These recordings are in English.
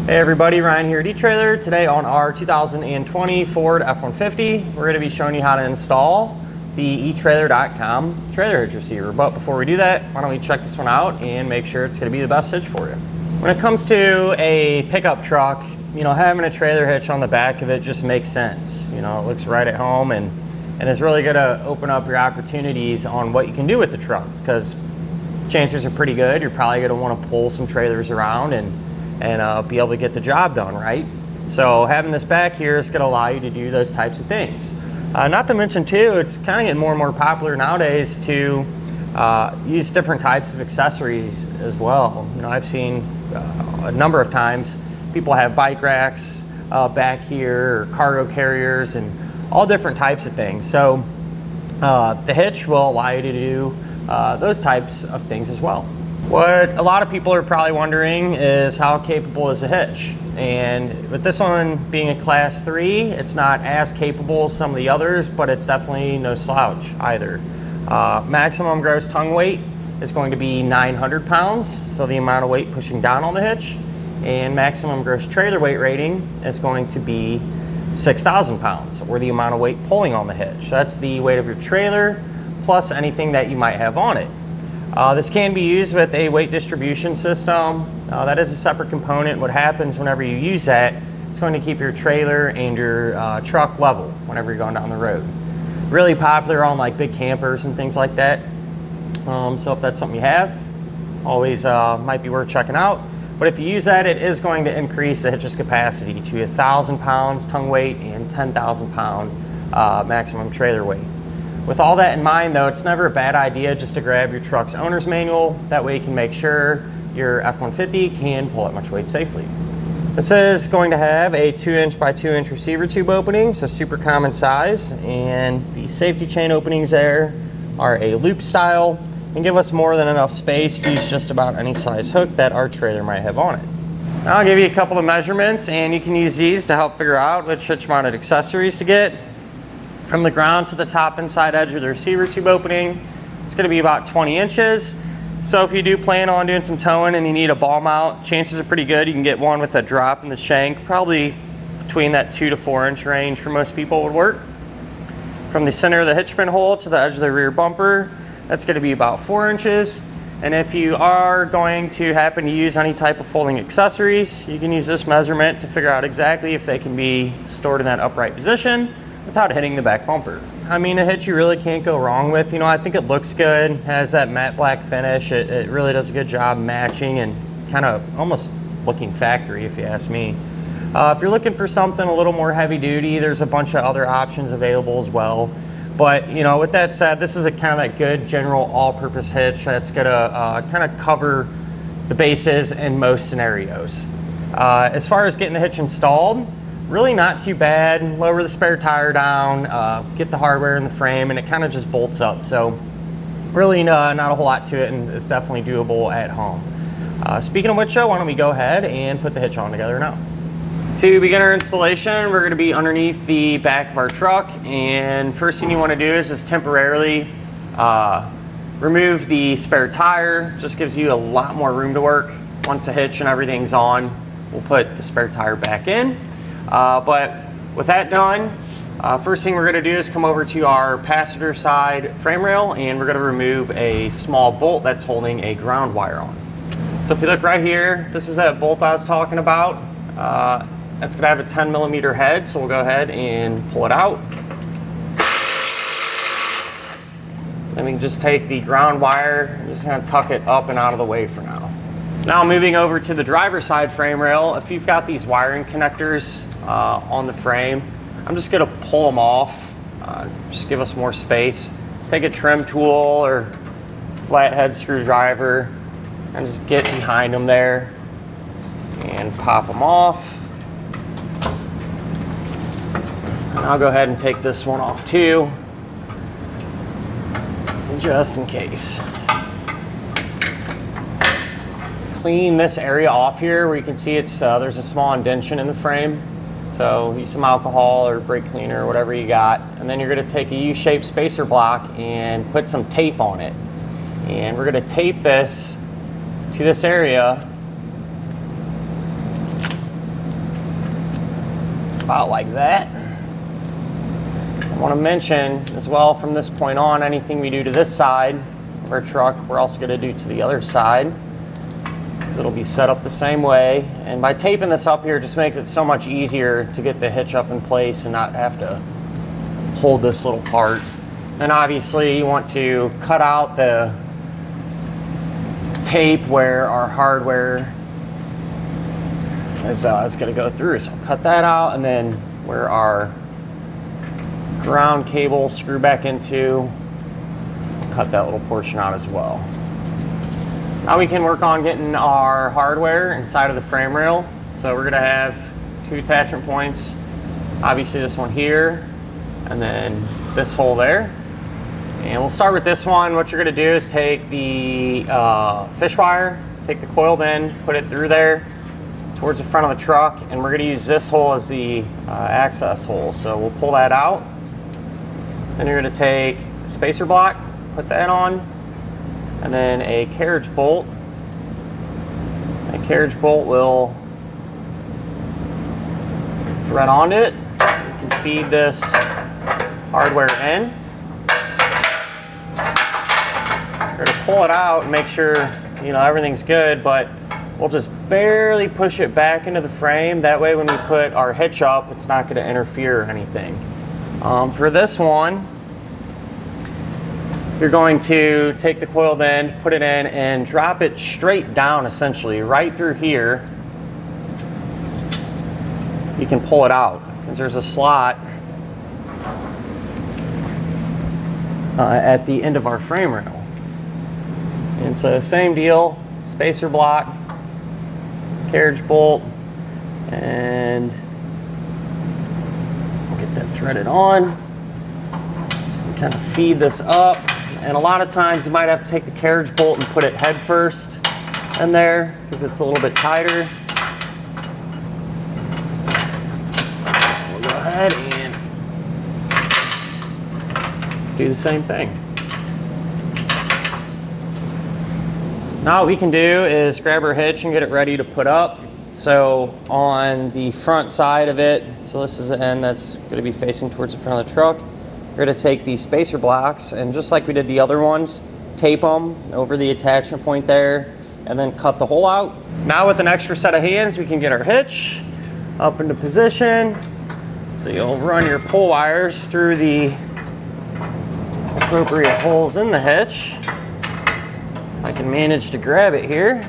Hey everybody, Ryan here at eTrailer. Today on our 2020 Ford F-150, we're going to be showing you how to install the etrailer.com trailer hitch receiver. But before we do that, why don't we check this one out and make sure it's going to be the best hitch for you. When it comes to a pickup truck, you know, having a trailer hitch on the back of it just makes sense. You know, it looks right at home and it's really going to open up your opportunities on what you can do with the truck, because chances are pretty good you're probably going to want to pull some trailers around and be able to get the job done, right? So having this back here is going to allow you to do those types of things. Not to mention too, it's kind of getting more and more popular nowadays to use different types of accessories as well. You know, I've seen a number of times people have bike racks back here, or cargo carriers, and all different types of things. So the hitch will allow you to do those types of things as well. What a lot of people are probably wondering is how capable is a hitch? And with this one being a class 3, it's not as capable as some of the others, but it's definitely no slouch either. Maximum gross tongue weight is going to be 900 pounds, so the amount of weight pushing down on the hitch. And maximum gross trailer weight rating is going to be 6,000 pounds, or the amount of weight pulling on the hitch. That's the weight of your trailer plus anything that you might have on it. This can be used with a weight distribution system. That is a separate component. What happens whenever you use that, it's going to keep your trailer and your truck level whenever you're going down the road. Really popular on like big campers and things like that. So if that's something you have, always might be worth checking out. But if you use that, it is going to increase the hitch's capacity to 1,000 pounds tongue weight and 10,000 pound maximum trailer weight. With all that in mind though, it's never a bad idea just to grab your truck's owner's manual. That way you can make sure your F-150 can pull that much weight safely. This is going to have a 2" by 2" receiver tube opening, so super common size, and the safety chain openings there are a loop style and give us more than enough space to use just about any size hook that our trailer might have on it. Now I'll give you a couple of measurements, and you can use these to help figure out which hitch mounted accessories to get. From the ground to the top inside edge of the receiver tube opening, it's going to be about 20 inches. So if you do plan on doing some towing and you need a ball mount, chances are pretty good you can get one with a drop in the shank, probably between that 2 to 4 inch range for most people would work. From the center of the hitch pin hole to the edge of the rear bumper, that's going to be about 4 inches. And if you are going to happen to use any type of folding accessories, you can use this measurement to figure out exactly if they can be stored in that upright position without hitting the back bumper. I mean, a hitch you really can't go wrong with. You know, I think it looks good, has that matte black finish. It really does a good job matching and kind of almost looking factory, if you ask me. If you're looking for something a little more heavy duty, there's a bunch of other options available as well. But, you know, with that said, this is a kind of that good general all-purpose hitch that's gonna kind of cover the bases in most scenarios. As far as getting the hitch installed, really not too bad. Lower the spare tire down, get the hardware in the frame, and it kind of just bolts up. So really not a whole lot to it, and it's definitely doable at home. Speaking of which, why don't we go ahead and put the hitch on together now. To begin our installation, we're going to be underneath the back of our truck, and first thing you want to do is just temporarily remove the spare tire. Just gives you a lot more room to work. Once the hitch and everything's on, we'll put the spare tire back in. But with that done, first thing we're going to do is come over to our passenger side frame rail, and we're going to remove a small bolt that's holding a ground wire on. So if you look right here, this is that bolt I was talking about. It's going to have a 10mm head, so we'll go ahead and pull it out. Then we can just take the ground wire and just kind of tuck it up and out of the way for now. Now moving over to the driver's side frame rail, if you've got these wiring connectors on the frame, I'm just going to pull them off, just give us more space. Take a trim tool or flathead screwdriver and just get behind them there and pop them off. And I'll go ahead and take this one off too, just in case. Clean this area off here where you can see it's there's a small indentation in the frame. So use some alcohol or brake cleaner or whatever you got, and then you're going to take a U-shaped spacer block and put some tape on it. And we're going to tape this to this area about like that. I want to mention as well, from this point on, anything we do to this side of our truck, we're also going to do to the other side, because it'll be set up the same way. And by taping this up here, it just makes it so much easier to get the hitch up in place and not have to hold this little part. And obviously you want to cut out the tape where our hardware is going to go through. So cut that out, and then where our ground cable screw back into, cut that little portion out as well. Now we can work on getting our hardware inside of the frame rail. So we're gonna have 2 attachment points. Obviously this one here, and then this hole there. And we'll start with this one. What you're gonna do is take the fish wire, take the coil in, put it through there towards the front of the truck, and we're gonna use this hole as the access hole. So we'll pull that out. Then you're going to take a spacer block, put that on, and then a carriage bolt. That carriage bolt will thread onto it. You can feed this hardware in. You're going to pull it out and make sure everything's good, but we'll just barely push it back into the frame. That way when we put our hitch up, it's not going to interfere or anything. For this one, you're going to take the coil then, put it in, and drop it straight down, essentially, right through here. You can pull it out, because there's a slot at the end of our frame rail. And so same deal, spacer block, carriage bolt, and get that threaded on. Kind of feed this up, and a lot of times you might have to take the carriage bolt and put it head first in there because it's a little bit tighter. We'll go ahead and do the same thing. Now what we can do is grab our hitch and get it ready to put up. So on the front side of it, so this is the end that's going to be facing towards the front of the truck, we're going to take these spacer blocks, and just like we did the other ones, tape them over the attachment point there, and then cut the hole out. Now with an extra set of hands, we can get our hitch up into position. So you'll run your pull wires through the appropriate holes in the hitch. I can manage to grab it here.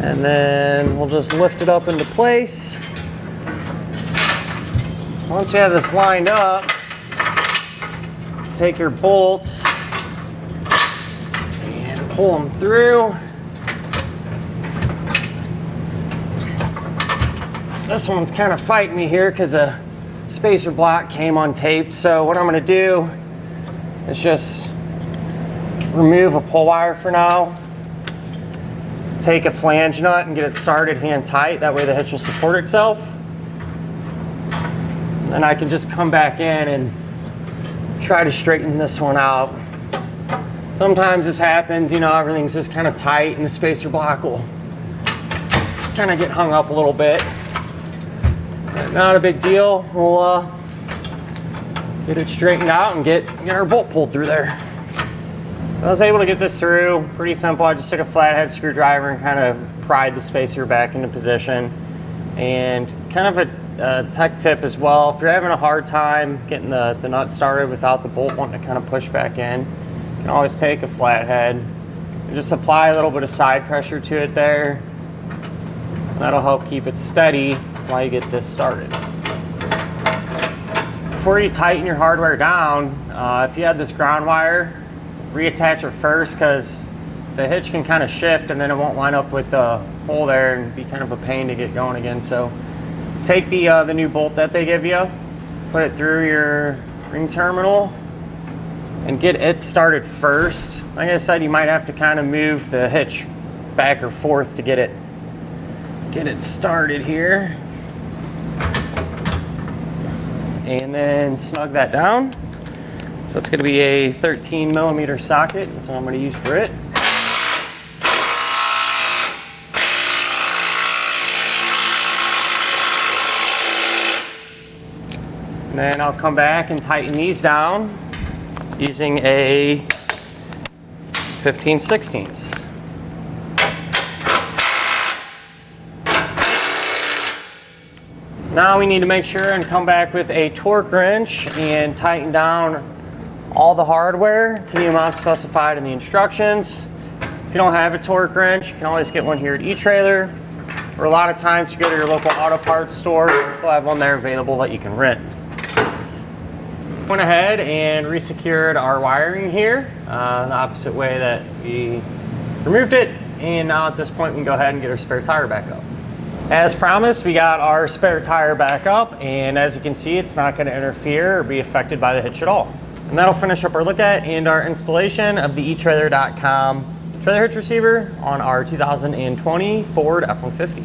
And then we'll just lift it up into place. Once you have this lined up, take your bolts and pull them through. This one's kind of fighting me here because a spacer block came untaped. So what I'm going to do is just remove a pull wire for now. Take a flange nut and get it started hand tight. That way the hitch will support itself. And I can just come back in and try to straighten this one out. Sometimes this happens, everything's just kind of tight and the spacer block will kind of get hung up a little bit. But not a big deal. We'll get it straightened out and get our bolt pulled through there. I was able to get this through pretty simple. I just took a flathead screwdriver and kind of pried the spacer back into position. And kind of a tech tip as well, if you're having a hard time getting the nut started without the bolt wanting to kind of push back in, you can always take a flathead and just apply a little bit of side pressure to it there. And that'll help keep it steady while you get this started. Before you tighten your hardware down, if you had this ground wire, reattach it first, because the hitch can kind of shift and then it won't line up with the hole there and be kind of a pain to get going again. So take the new bolt that they give you, put it through your ring terminal and get it started first. Like I said, you might have to kind of move the hitch back or forth to get it started here. And then snug that down. So it's going to be a 13mm socket. That's what I'm going to use for it. And then I'll come back and tighten these down using a 15/16. Now we need to make sure and come back with a torque wrench and tighten down all the hardware to the amount specified in the instructions. If you don't have a torque wrench, you can always get one here at eTrailer, or a lot of times you go to your local auto parts store, they'll have one there available that you can rent. Went ahead and resecured our wiring here, the opposite way that we removed it, and now at this point we can go ahead and get our spare tire back up. As promised, we got our spare tire back up, and as you can see, it's not going to interfere or be affected by the hitch at all. And that'll finish up our look at and our installation of the etrailer.com trailer hitch receiver on our 2020 Ford F-150.